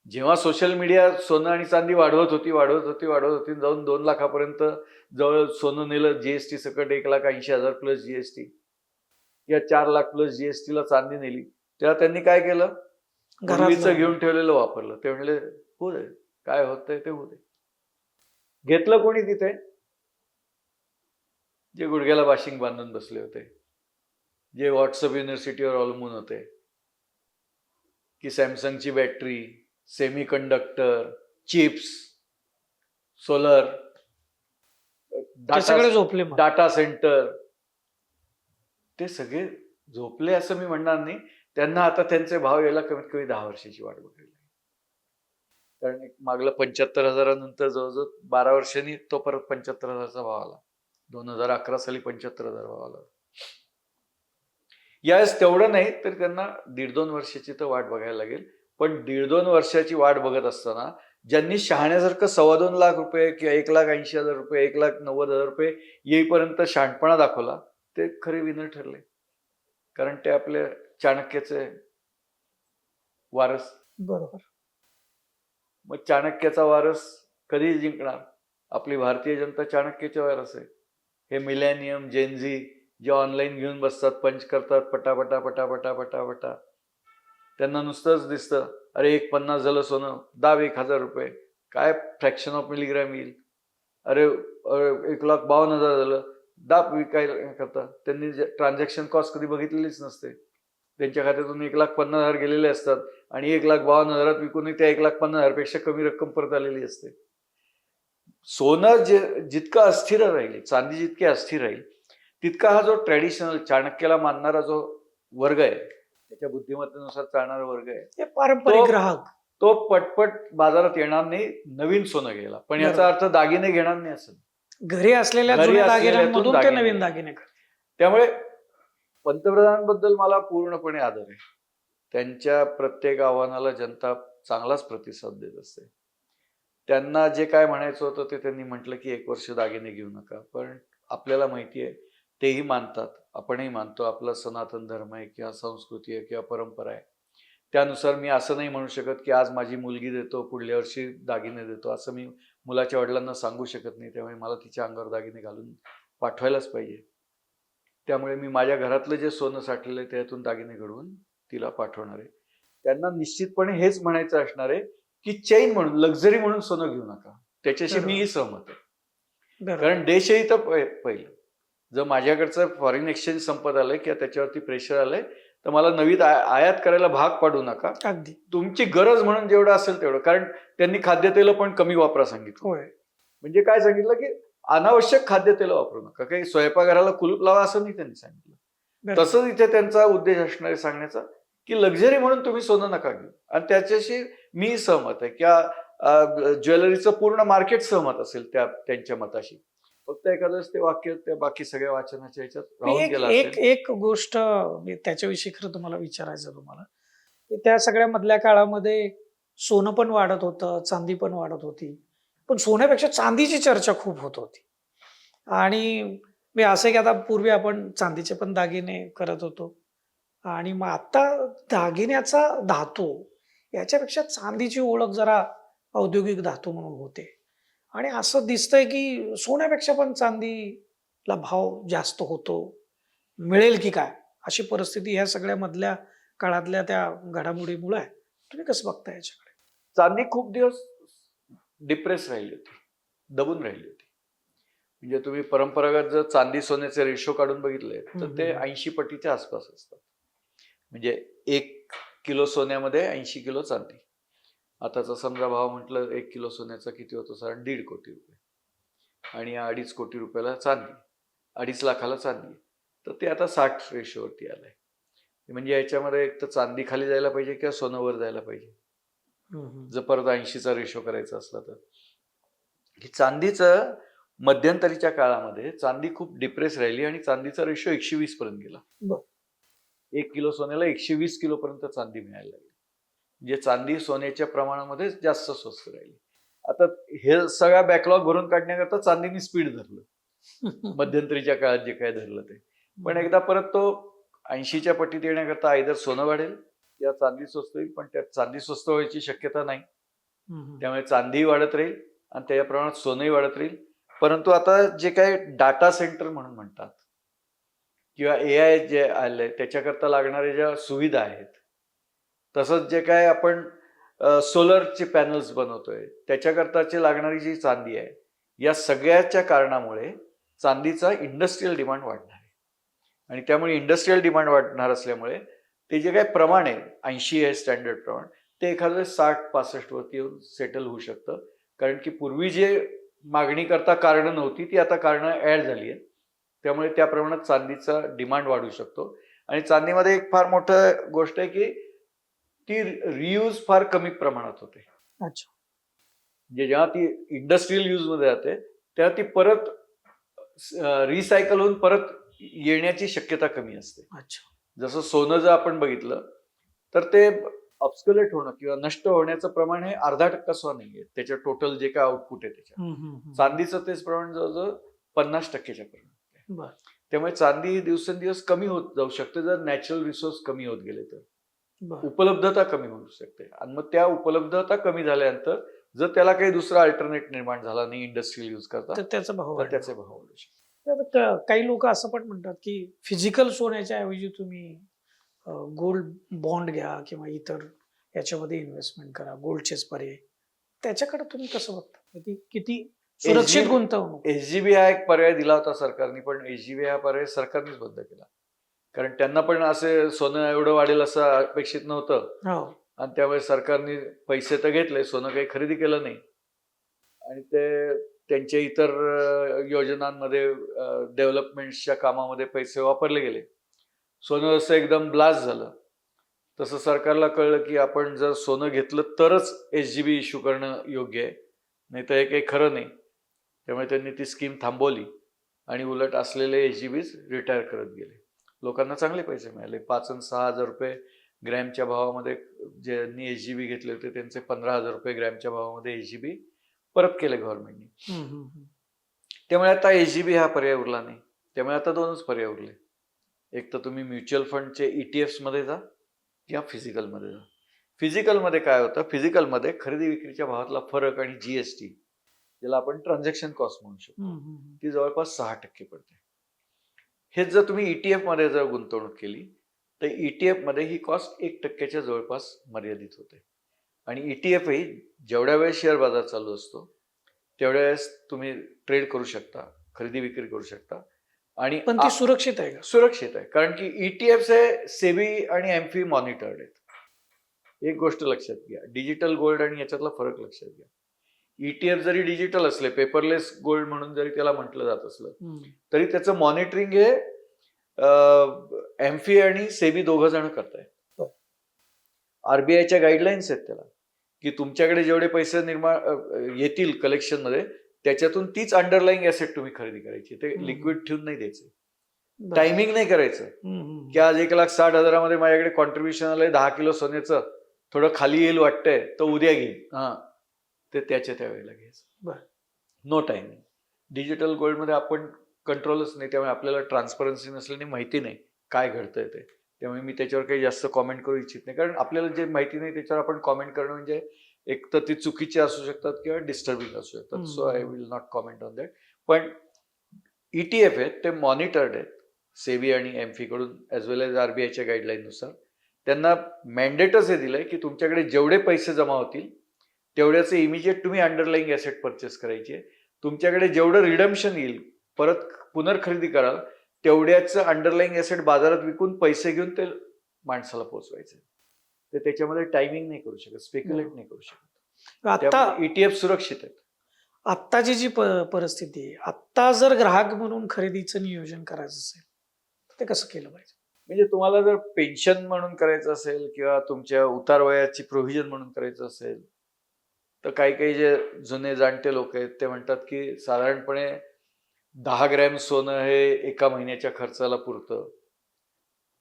जेव्हा सोशल मीडिया सोनं आणि चांदी वाढवत होती जाऊन 2 लाखापर्यंत जवळ सोनं नेलं, जीएसटी सकट 1,80,000 प्लस जीएसटी, या 4 लाख प्लस जीएसटीला चांदी नेली. तेव्हा त्यांनी काय केलं, पूर्वीचं घेऊन ठेवलेलं वापरलं. ते म्हणले होऊ दे, काय होतंय ते होऊ दे. घेतलं कोणी तिथे, जे गुडघ्याला बाशिंग बांधून बसले होते, जे व्हॉट्सअप युनिव्हर्सिटीवर अवलंबून होते, की सॅमसंगची battery, semiconductor, chips, solar, सगळे झोपले मग. डाटा सेंटर, ते सगळे झोपले असं मी म्हणणार नाही. त्यांना आता त्यांचे भाव यायला कमीत कमी 10 वर्षाची वाट बघायला. कारण एक मागलं 75,000 जवळजवळ 12 वर्षांनी तो परत 75,000चा भाव आला. 2011 साली 75,000 भाव आला. यावेळेस तेवढं नाही तर त्यांना 1.5-2 वर्षाची तर वाट बघायला लागेल. पण 1.5-2 वर्षाची वाट बघत असताना ज्यांनी शहाण्यासारखं 2.25 लाख रुपये किंवा 1,80,000 रुपये, 1,90,000 रुपये येईपर्यंत शहाणपणा दाखवला, ते खरे विनर ठरले. कारण ते आपल्या चाणक्याचे वारस. बरोबर. मग चाणक्याचा वारस कधी जिंकणार? आपली भारतीय जनता चाणक्याचे वारस आहे. हे मिलेनियम, जेनझी जे ऑनलाईन घेऊन बसतात, पंच करतात पटापटा पटापटा पटापटा, त्यांना नुसतंच दिसतं अरे 1,50 झालं सोनं, दाब 1,000 रुपये, काय फ्रॅक्शन ऑफ मिलीग्रॅम येईल, अरे 1,52,000 झालं, दाब विकायला करतात. त्यांनी ट्रान्झॅक्शन कॉस्ट कधी बघितलेलीच नसते. त्यांच्या खात्यातून 1,50,000 गेलेले असतात आणि 1,52,000 विकूनही त्या 1,50,000 पेक्षा कमी रक्कम परत आलेली असते. सोनं जितकं अस्थिर राहील, चांदी जितकी अस्थिर राहील, तितका हा जो ट्रॅडिशनल चाणक्याला मानणारा जो वर्ग आहे, त्याच्या बुद्धिमत्तेनुसार चालणारा वर्ग आहे, ते पारंपरिक ग्राहक, तो पटपट बाजारात येणार नाही नवीन सोनं घ्यायला. पण याचा अर्थ दागिने घेणार नाही असं. घरी असलेल्या जुन्या दागिन्यांमधून ते नवीन दागिने करतात. त्यामुळे पंतप्रधानांबद्दल मला पूर्णपणे आदर आहे. त्यांच्या प्रत्येक आव्हानाला जनता चांगलाच प्रतिसाद देत असते. त्यांना जे काय म्हणायचं होतं ते त्यांनी म्हटलं की 1 वर्ष दागिने घेऊ नका. पण आपल्याला माहिती आहे तेही मानतात, आपणही मानतो, आपला सनातन धर्म आहे किंवा संस्कृती आहे किंवा परंपरा आहे. त्यानुसार मी असं नाही म्हणू शकत की आज माझी मुलगी देतो, पुढल्या वर्षी दागिने देतो, असं मी मुलाच्या वडिलांना सांगू शकत नाही. त्यामुळे मला तिच्या अंगावर दागिने घालून पाठवायलाच पाहिजे. त्यामुळे मी माझ्या घरातलं जे सोनं साठलेलं आहे त्यातून दागिने घडवून तिला पाठवणार आहे. त्यांना निश्चितपणे हेच म्हणायचं असणार आहे की चैन म्हणून, लक्झरी म्हणून सोनं घेऊ नका. त्याच्याशी मीही सहमत आहे. कारण देशही तर पहिलं. जर माझ्याकडचं फॉरेन एक्सचेंज संपत आलंय किंवा त्याच्यावरती प्रेशर आलंय तर मला नवीन आयात करायला भाग पाडू नका. अगदी तुमची गरज म्हणून जेवढं असेल तेवढं. कारण त्यांनी खाद्यतेल पण कमी वापरा सांगितलं. म्हणजे काय सांगितलं की अनावश्यक खाद्यतेल वापरू नका. काही स्वयंपाकघराला कुलूप लावा असं नाही त्यांनी सांगितलं. तसंच इथे त्यांचा उद्देश असणार आहे सांगण्याचा की लक्झरी म्हणून तुम्ही सोनं नका घेऊ. आणि त्याच्याशी मी सहमत आहे किंवा ज्वेलरीचं पूर्ण मार्केट सहमत असेल त्यांच्या मताशी. फक्त एखादंच ते वाक्य त्या बाकी सगळ्या वाचनाच्या ह्याच्यात राहून गेलं असेल. एक गोष्ट त्याच्याविषयी खरं तुम्हाला विचारायचं तुम्हाला, की त्या सगळ्या मधल्या काळामध्ये सोनं पण वाढत होतं, चांदी पण वाढत होती, पण सोन्यापेक्षा चांदीची चर्चा खूप होत होती. आणि मी असं की आता पूर्वी आपण चांदीचे पण दागिने करत होतो आणि मग आता दागिन्याचा धातू याच्यापेक्षा चांदीची ओळख जरा औद्योगिक धातू म्हणून होते. आणि असं दिसतंय की सोन्यापेक्षा पण चांदीला भाव जास्त होतो, मिळेल की काय अशी परिस्थिती ह्या सगळ्या मधल्या काळातल्या त्या घडामोडीमुळे आहे. तुम्ही कसं बघता याच्याकडे? चांदी खूप दिवस डिप्रेस राहिली होती, दबून राहिली होती. म्हणजे तुम्ही परंपरागत जर चांदी सोन्याचे रेशो काढून बघितले तर ते 80 पटीच्या आसपास असतात. म्हणजे 1 किलो सोन्यामध्ये 80 किलो चांदी. आताचा समजा भाव म्हटलं 1 किलो सोन्याचा किती होतो, साधारण 1.5 कोटी रुपये. आणि 2.5 कोटी रुपयाला चांदी, 2.5 लाखाला चांदी. तर ते आता 60 रेशोवरती आलंय. म्हणजे याच्यामध्ये एक तर चांदी खाली जायला पाहिजे किंवा सोनं वर जायला पाहिजे. जर परत 80चा रेशो करायचा असला तर. चांदीचं मध्यंतरीच्या काळामध्ये चांदी खूप डिप्रेस राहिली आणि चांदीचा रेशो 120 पर्यंत गेला. 1 किलो सोन्याला 120 किलो पर्यंत चांदी मिळायला लागली. म्हणजे चांदी सोन्याच्या प्रमाणामध्ये जास्त स्वस्त राहिली. आता हे सगळा बॅकलॉग भरून काढण्याकरता चांदीने स्पीड धरलं. मध्यंतरीच्या काळात जे काय धरलं ते. पण एकदा परत तो 80च्या पटीत येण्याकरता आयदर सोनं वाढेल या चांदी स्वस्त होईल, पण त्यात चांदी स्वस्त व्हायची शक्यता नाही. त्यामुळे चांदीही वाढत राहील आणि त्या प्रमाणात सोनंही वाढत राहील. परंतु आता जे काही डाटा सेंटर म्हणून म्हणतात किंवा AI जे आलंय त्याच्याकरता लागणाऱ्या ज्या सुविधा आहेत, तसंच जे काय आपण सोलरचे पॅनल्स बनवतोय त्याच्याकरताची लागणारी जी चांदी आहे, या सगळ्याच्या कारणामुळे चांदीचा इंडस्ट्रीयल डिमांड वाढणार आहे. आणि त्यामुळे इंडस्ट्रीयल डिमांड वाढणार असल्यामुळे ते जे काही प्रमाण आहे 80 आहे स्टँडर्ड प्रमाण, ते एखादं 60-65 वरती येऊन सेटल होऊ शकतं. कारण की पूर्वी जे मागणी करता कारणं नव्हती ती आता कारणं ऍड झाली आहेत. त्यामुळे त्या प्रमाणात चांदीचा डिमांड वाढू शकतो. आणि चांदीमध्ये एक फार मोठं गोष्ट आहे की ती रियूज फार कमी प्रमाणात होते. अच्छा. म्हणजे जेव्हा ती इंडस्ट्रीयल यूज मध्ये जाते तेव्हा ती परत रिसायकल होऊन परत येण्याची शक्यता कमी असते. अच्छा. जसं सोनं जर आपण बघितलं तर ते ऑब्स्क्युलेट होणं किंवा नष्ट होण्याचं प्रमाण हे 0.5% सुद्धा नाहीये त्याच्या टोटल जे काय आउटपुट आहे त्याच्या. चांदीचं तेच प्रमाण जवळजवळ 50%च्या प्रमाणात. बर. त्यामुळे चांदी दिवसेंदिवस कमी होत जाऊ शकते जर नॅचरल रिसोर्स कमी होत गेले तर. बर. उपलब्धता कमी होऊ शकते आणि मग त्या उपलब्धता कमी झाल्यानंतर जर त्याला काही दुसरा अल्टरनेट निर्माण झाला नाही इंडस्ट्रियल यूज करता तर त्याचा भाव तर वाढेल. त्याचे भाव वाढू शकतात. तर काही लोक असं पण म्हणतात की फिजिकल सोन्याच्या ऐवजी तुम्ही गोल्ड बॉन्ड घ्या किंवा इतर याच्यामध्ये इन्व्हेस्टमेंट करा, गोल्डचेच पर्याय. त्याच्याकडे तुम्ही कसं बघता? किती सुरक्षित गुंतवणूक? SGB हा एक पर्याय दिला होता सरकारने, पण SGB हा पर्याय सरकारनेच बंद केला. कारण त्यांना पण असे सोनं एवढं वाढेल असं अपेक्षित नव्हतं. हो. आणि त्यामुळे सरकारने पैसे तर घेतले, सोनं काही खरेदी केलं नाही. आणि ते त्यांच्या इतर योजनांमध्ये डेव्हलपमेंटच्या कामामध्ये पैसे वापरले गेले. सोनं जसं एकदम ब्लास्ट झालं तसं सरकारला कळलं की आपण जर सोनं घेतलं तरच SGB इश्यू करणं योग्य आहे, नाही तर हे काही खरं नाही. त्यामुळे त्यांनी ती स्कीम थांबवली आणि उलट असलेले SGBs रिटायर करत गेले. लोकांना चांगले पैसे मिळाले. 5 आणि 6 हजार रुपये ग्रॅमच्या भावामध्ये ज्यांनी SGB घेतले होते त्यांचे 15,000 रुपये ग्रॅमच्या भावामध्ये SGB परत केले गव्हर्नमेंटने. त्यामुळे आता SGB हा पर्याय उरला नाही. त्यामुळे आता 2च पर्याय उरले. एक तर तुम्ही म्युच्युअल फंडचे ETFs मध्ये जा किंवा फिजिकलमध्ये जा. फिजिकलमध्ये काय होतं, फिजिकलमध्ये खरेदी विक्रीच्या भावातला फरक आणि GST ज्याला आपण ट्रान्झॅक्शन कॉस्ट म्हणू शकतो, ती जवळपास 6% पडते. हेच जर तुम्ही ETF मध्ये जर गुंतवणूक केली तर ETF मध्ये ही कॉस्ट 1%च्या जवळपास मर्यादित होते. आणि ETF ही जेवढ्या वेळेस शेअर बाजार चालू असतो तेवढ्या वेळेस तुम्ही ट्रेड करू शकता, खरेदी विक्री करू शकता. आणि पण ती सुरक्षित आहे का? सुरक्षित आहे, कारण की ETFs हे सेबी आणि एम्फी मॉनिटर्ड आहेत. एक गोष्ट लक्षात घ्या, डिजिटल गोल्ड आणि याच्यातला फरक लक्षात घ्या. ETF जरी डिजिटल असले, पेपरलेस गोल्ड म्हणून जरी त्याला म्हटलं जात असलं तरी त्याचं मॉनिटरिंग हे एम्फी आणि सेबी दोघं जण करतायत. RBIच्या गाईडलाईन्स आहेत त्याला की तुमच्याकडे जेवढे पैसे येतील कलेक्शन मध्ये त्याच्यातून तीच अंडरलाईंग ॲसेट तुम्ही खरेदी करायची. ते लिक्विड ठेवून नाही द्यायचे. टायमिंग नाही करायचं की आज 1,60,000 मध्ये माझ्याकडे कॉन्ट्रीब्युशन आलंय 10 किलो सोन्याचं, थोडं खाली येईल वाटतंय तर उद्या घेईन. ते त्याच्या त्यावेळेला घ्यायचं. No timing. डिजिटल गोल्डमध्ये आपण कंट्रोलच नाही, त्यामुळे आपल्याला ट्रान्सपरन्सी नसल्याने माहिती नाही काय घडतंय ते. त्यामुळे मी त्याच्यावर काही जास्त कॉमेंट करू इच्छित नाही, कारण आपल्याला जे माहिती नाही त्याच्यावर आपण कॉमेंट करणं म्हणजे एक तर ती चुकीची असू शकतात किंवा डिस्टर्बिंग असू शकतात. So I will not comment on that. पण ETF आहेत ते मॉनिटर्ड आहेत सेबी आणि एम्फी कडून ॲज वेल एज RBIच्या गाईडलाईननुसार. त्यांना मॅन्डेटच हे दिलंय की तुमच्याकडे जेवढे पैसे जमा होतील तेवढ्याचे इमिजिएट तुम्ही अंडरलाईंग ॲसेट परचेस करायचे. तुमच्याकडे जेवढं रिडम्शन येईल, परत पुनर्खरेदी कराल, तेवढ्याचं अंडरलाईंग ॲसेट बाजारात विकून पैसे घेऊन ते माणसाला पोहोचवायचे. ते त्याच्यामध्ये टायमिंग नाही करू शकत, स्पेक्युलेट नाही करू शकत. आता ETF सुरक्षित आहेत. आत्ताची जी परिस्थिती आहे, आत्ता जर ग्राहक म्हणून खरेदीचं नियोजन करायचं असेल तर ते कसं केलं पाहिजे? म्हणजे तुम्हाला जर पेन्शन म्हणून करायचं असेल किंवा तुमच्या उतार वयाची प्रोव्हिजन म्हणून करायचं असेल तर काही काही जे जुने जाणते लोक आहेत ते म्हणतात की साधारणपणे 10 ग्रॅम सोनं हे एका महिन्याच्या खर्चाला पुरतं.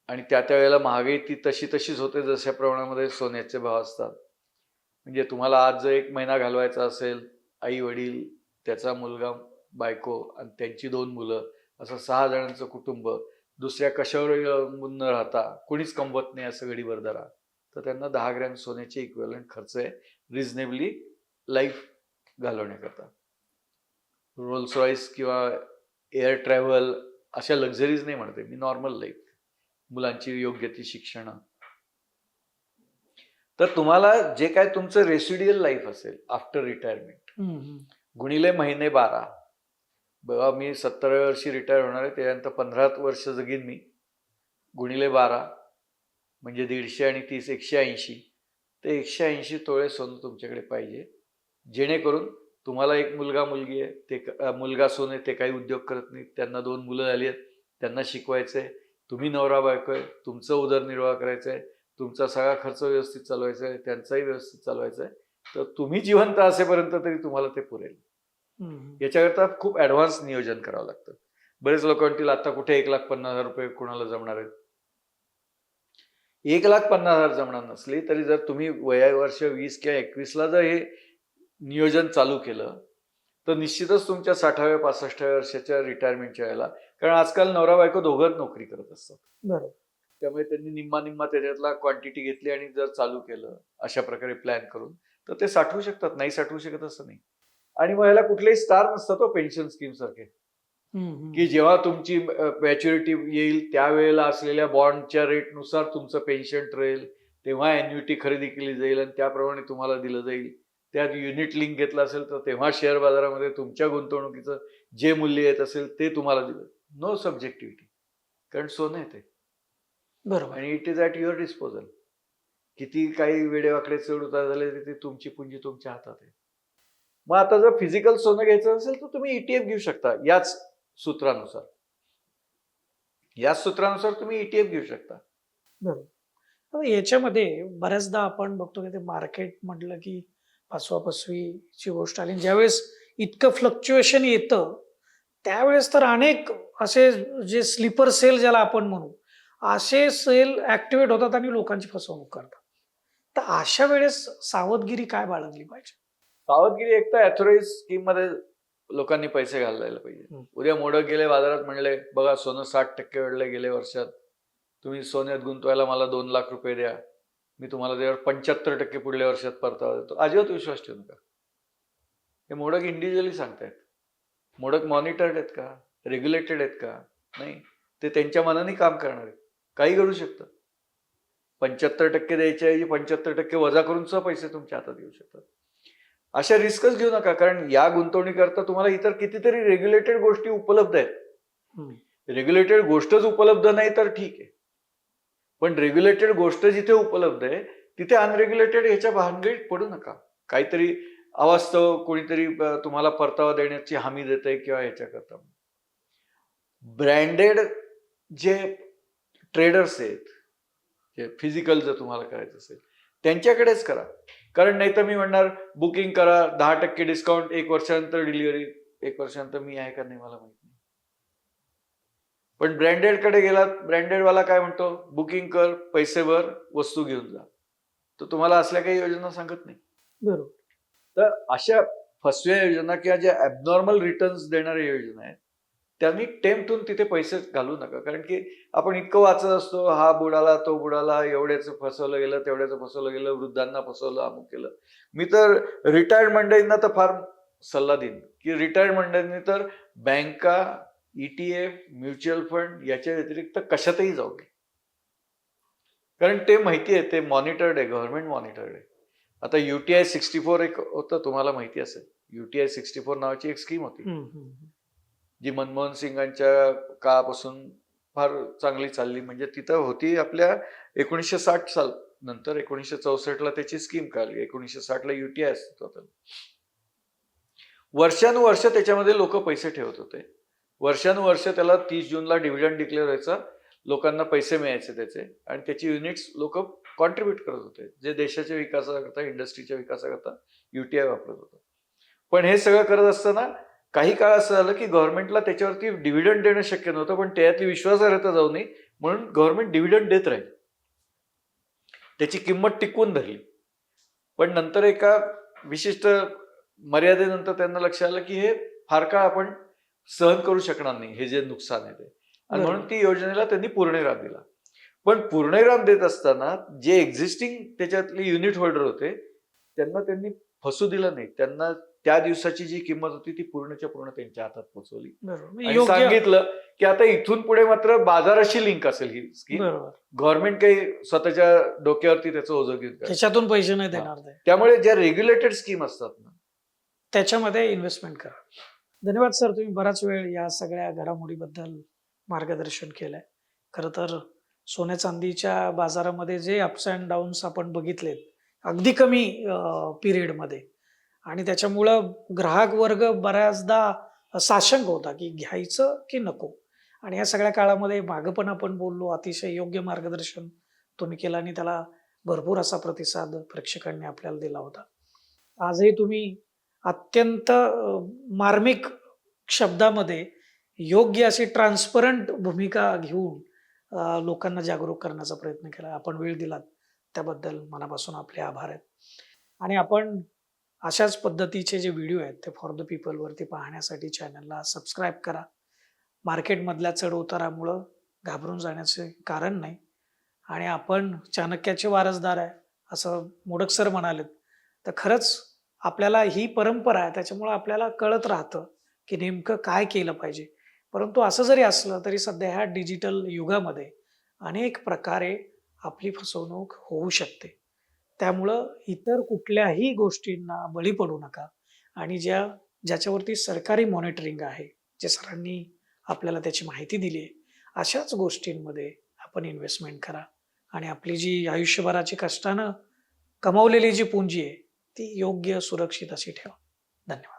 आणि त्या वेळेला महागाई ती तशीच होते जशा प्रमाणामध्ये सोन्याचे भाव असतात. म्हणजे तुम्हाला आज जर 1 महिना घालवायचा असेल, आई वडील, त्याचा मुलगा बायको आणि त्यांची 2 मुलं, असं 6 जणांचं कुटुंब, दुसऱ्या कशावरही अवलंबून न राहता, कोणीच कमवत नाही असं गडीवर धरा, तर त्यांना 10 ग्रॅम सोन्याचे इक्विव्हॅलंट खर्च आहे रिझनेबली लाईफ घालवण्याकरता. रोल्स रॉईस किंवा एअर ट्रॅव्हल अशा लक्झरीज नाही म्हणते मी, नॉर्मल लाईफ, मुलांची योग्य ती शिक्षणं. तर तुम्हाला जे काय तुमचं रेसिड्युअल लाईफ असेल आफ्टर रिटायरमेंट गुणिले महिने 12, बघा मी 70व्या वर्षी रिटायर होणार आहे, त्यानंतर 15 वर्ष जगीन मी, गुणिले 12 म्हणजे 150 आणि 30 180, ते 180 तोळे सोनं तुमच्याकडे पाहिजे, जेणेकरून तुम्हाला एक मुलगा मुलगी आहे, ते मुलगा सोन आहे, ते काही उद्योग करत नाहीत, त्यांना 2 मुलं झाली आहेत, त्यांना शिकवायचंय, तुम्ही नवरा बायको आहे, तुमचं उदरनिर्वाह करायचा आहे, तुमचा सगळा खर्च व्यवस्थित चालवायचा आहे, त्यांचाही व्यवस्थित चालवायचा आहे, तर तुम्ही जिवंत असेपर्यंत तरी तुम्हाला ते पुरेल. याच्याकरता खूप ऍडव्हान्स नियोजन करावं लागतं. बरेच लोक म्हणतील आता कुठे 1,50,000 रुपये कोणाला जमणार आहेत. 1,50,000 जमणार नसली तरी जर तुम्ही वर्ष 20 किंवा 21ला जर हे नियोजन चालू केलं तर निश्चितच तुमच्या 60व्या 65व्या वर्षाच्या रिटायरमेंटच्या वेळेला, कारण आजकाल नवरा बायको दोघं नोकरी करत असतात, बरोबर, त्यामुळे त्यांनी निम्मा त्याच्यातला क्वांटिटी घेतली आणि जर चालू केलं अशा प्रकारे प्लॅन करून, तर ते साठवू शकतात, नाही साठवू शकत असं नाही. आणि मग ह्याला कुठलेही स्टार नसतात तो पेन्शन स्कीम सारखे, की जेव्हा तुमची मॅच्युरिटी येईल त्यावेळेला असलेल्या बॉन्डच्या रेटनुसार तुमचं पेन्शन ठरेल, तेव्हा अॅन्युइटी खरेदी केली जाईल आणि त्याप्रमाणे तुम्हाला दिलं जाईल. त्यात युनिट लिंक घेतला असेल तर तेव्हा शेअर बाजारामध्ये तुमच्या गुंतवणुकीचं जे मूल्य येत असेल ते तुम्हाला दिलं. नो सब्जेक्टिव्हिटी, कारण सोनं आहे ते, बरोबर. आणि it is at your disposal. किती काही वेडेवाकडे चढ उतार झाले तरी तुमची पुंजी तुमच्या हातात आहे. मग आता जर फिजिकल सोनं घ्यायचं असेल तर तुम्ही ETF घेऊ शकता, याच सूत्रानुसार तुम्ही ETF घेऊ शकता. बरोबर. याच्यामध्ये बऱ्याचदा आपण बघतो की ते मार्केट म्हटलं की फसवाफसवीची गोष्ट आली. ज्यावेळेस इतकं फ्लक्च्युएशन येतं त्यावेळेस तर अनेक असे जे स्लीपर सेल ज्याला आपण म्हणू, असे सेल ऍक्टिव्हेट होतात आणि लोकांची फसवणूक करतात. तर अशा वेळेस सावधगिरी काय बाळगली पाहिजे? सावधगिरी, एक तर ॲथोराइज स्कीम मध्ये लोकांनी पैसे घालायला पाहिजे. उद्या मोडक गेले बाजारात, म्हणले बघा सोनं 60% वाढलं गेल्या वर्षात, तुम्ही सोन्यात गुंतवायला मला 2 लाख रुपये द्या, मी तुम्हाला त्यावर 75% पुढल्या वर्षात परतावा देतो. अजिबात विश्वास ठेवू नका. हे मोडक इंडिव्हिज्युअली सांगतायत. मोडक मॉनिटर्ड आहेत का, रेग्युलेटेड आहेत का? नाही, ते त्यांच्या मनाने काम करणार आहेत, काही घडू शकतं. 75% द्यायच्या ऐवजी 75% वजा करून सुद्धा पैसे तुमच्या हातात येऊ शकतात. अशा रिस्कच घेऊ नका, कारण या गुंतवणुकीकरता तुम्हाला इतर कितीतरी रेग्युलेटेड गोष्टी उपलब्ध आहेत. रेग्युलेटेड गोष्टच उपलब्ध नाही तर ठीक आहे, पण रेग्युलेटेड गोष्ट जिथे उपलब्ध आहे तिथे अनरेग्युलेटेड ह्याच्या भानगडीत पडू नका. काहीतरी अवास्तव कोणीतरी तुम्हाला परतावा देण्याची हमी देतंय किंवा ह्याच्याकरता. ब्रँडेड जे ट्रेडर्स आहेत, जे फिजिकल जर तुम्हाला करायचं असेल त्यांच्याकडेच करा, कारण नाही तर मी म्हणणार बुकिंग करा, 10% डिस्काउंट, 1 वर्षानंतर डिलिव्हरी. 1 वर्षानंतर मी आहे का नाही मला माहित नाही. पण ब्रँडेड कडे गेलात, ब्रँडेडवाला काय म्हणतो, बुकिंग कर, पैसे भर, वस्तू घेऊन जा. तर तुम्हाला असल्या काही योजना सांगत नाही. बरोबर. तर अशा फसव्या योजना किंवा ज्या ॲबनॉर्मल रिटर्न्स देणाऱ्या योजना आहेत त्यांनी टेम्प्टून तिथे पैसे घालू नका, कारण की आपण इतकं वाचत असतो, हा बुडाला तो बुडाला, एवढ्याचं फसवलं गेलं, तेवढ्याचं फसवलं गेलं, वृद्धांना फसवलं, अमुक केलं. मी तर रिटायर्ड मंडळींना तर फार सल्ला देईन की रिटायर्ड मंडळींनी तर बँका, ETF, म्युच्युअल फंड याच्या व्यतिरिक्त कशातही जाऊ नये, कारण ते माहिती आहे, ते मॉनिटर्ड आहे, गव्हर्नमेंट मॉनिटर्ड आहे. आता UTI 64 एक होतं, तुम्हाला माहिती असेल. UTI 64 नावाची एक स्कीम होती जी मनमोहन सिंगांच्या काळापासून फार चांगली चालली. म्हणजे तिथं होती आपल्या 1960 साल नंतर 1964ला त्याची स्कीम काढली. 1960ला UTI अस्तित्वात आलं. वर्षानुवर्ष त्याच्यामध्ये लोक पैसे ठेवत होते. वर्षानुवर्ष त्याला 30 जूनला डिव्हिडंड डिक्लेअर व्हायचा, लोकांना पैसे मिळायचे त्याचे, आणि त्याची युनिट्स लोक कॉन्ट्रीब्युट करत होते, जे देशाच्या विकासाकरता, इंडस्ट्रीच्या विकासाकरता UTI वापरत होतं. पण हे सगळं करत असताना काही काळ असं झालं की गव्हर्नमेंटला त्याच्यावरती डिव्हिडंड देणं शक्य नव्हतं, पण त्यातली विश्वासार्हता जाऊ नये म्हणून गव्हर्नमेंट डिव्हिडंड देत राहील, त्याची किंमत टिकवून धरली. पण नंतर एका विशिष्ट मर्यादेनंतर त्यांना लक्षात आलं की हे फार काळ आपण सहन करू शकणार नाही हे जे नुकसान आहे ते. आणि बरोबर. म्हणून ती योजनेला त्यांनी पूर्णविराम दिला. पण पूर्णविराम देत असताना जे एक्झिस्टिंग त्याच्यातले युनिट होल्डर होते त्यांना त्यांनी फसू दिलं नाही. त्यांना त्या दिवसाची जी किंमत होती ती पूर्णच्या पूर्ण त्यांच्या हातात पोहोचवली बरोबर. म्हणजे आणि योग्य. सांगितलं की आता इथून पुढे मात्र बाजाराशी लिंक असेल ही स्कीम. बरोबर. गव्हर्नमेंट काही स्वतःच्या डोक्यावरती त्याचं ओझं घेऊन करत. त्याच्यातून पैसे नाही देणार ते. त्यामुळे ज्या रेग्युलेटेड स्कीम असतात ना त्याच्यामध्ये इन्व्हेस्टमेंट करा. धन्यवाद सर, तुम्ही बराच वेळ या सगळ्या घडामोडीबद्दल मार्गदर्शन केलंय. खरं तर सोन्या चांदीच्या बाजारामध्ये जे अप्स अँड डाऊन्स आपण बघितलेत अगदी कमी पिरियडमध्ये, आणि त्याच्यामुळं ग्राहक वर्ग बऱ्याचदा साशंक होता की घ्यायचं की नको. आणि या सगळ्या काळामध्ये मागं पण आपण बोललो, अतिशय योग्य मार्गदर्शन तुम्ही केलं आणि त्याला भरपूर असा प्रतिसाद प्रेक्षकांनी आपल्याला दिला होता. आजही तुम्ही अत्यंत मार्मिक शब्दामध्ये योग्य अशी ट्रान्सपरंट भूमिका घेऊन लोकांना जागरूक करण्याचा प्रयत्न केला. आपण वेळ दिलात त्याबद्दल मनापासून आपले आभार आहेत. आणि आपण अशाच पद्धतीचे जे व्हिडिओ आहेत ते फॉर द पीपल वरती पाहण्यासाठी चॅनलला सबस्क्राईब करा. मार्केटमधल्या चढ उतारामुळं घाबरून जाण्याचे कारण नाही. आणि आपण चाणक्याचे वारसदार आहे असं मोडक सर म्हणालेत, तर खरंच आपल्याला ही परंपरा आहे, त्याच्यामुळं आपल्याला कळत राहतं की नेमकं काय केलं पाहिजे. परंतु असं जरी असलं तरी सध्या ह्या डिजिटल युगामध्ये अनेक प्रकारे आपली फसवणूक होऊ शकते. त्यामुळं इतर कुठल्याही गोष्टींना बळी पडू नका. आणि ज्याच्यावरती सरकारी मॉनिटरिंग आहे, जे सरांनी आपल्याला त्याची माहिती दिली आहे, अशाच गोष्टींमध्ये आपण इन्व्हेस्टमेंट करा. आणि आपली जी आयुष्यभराची कष्टानं कमावलेली जी पुंजी आहे ती योग्य सुरक्षित अशी ठेवा. धन्यवाद.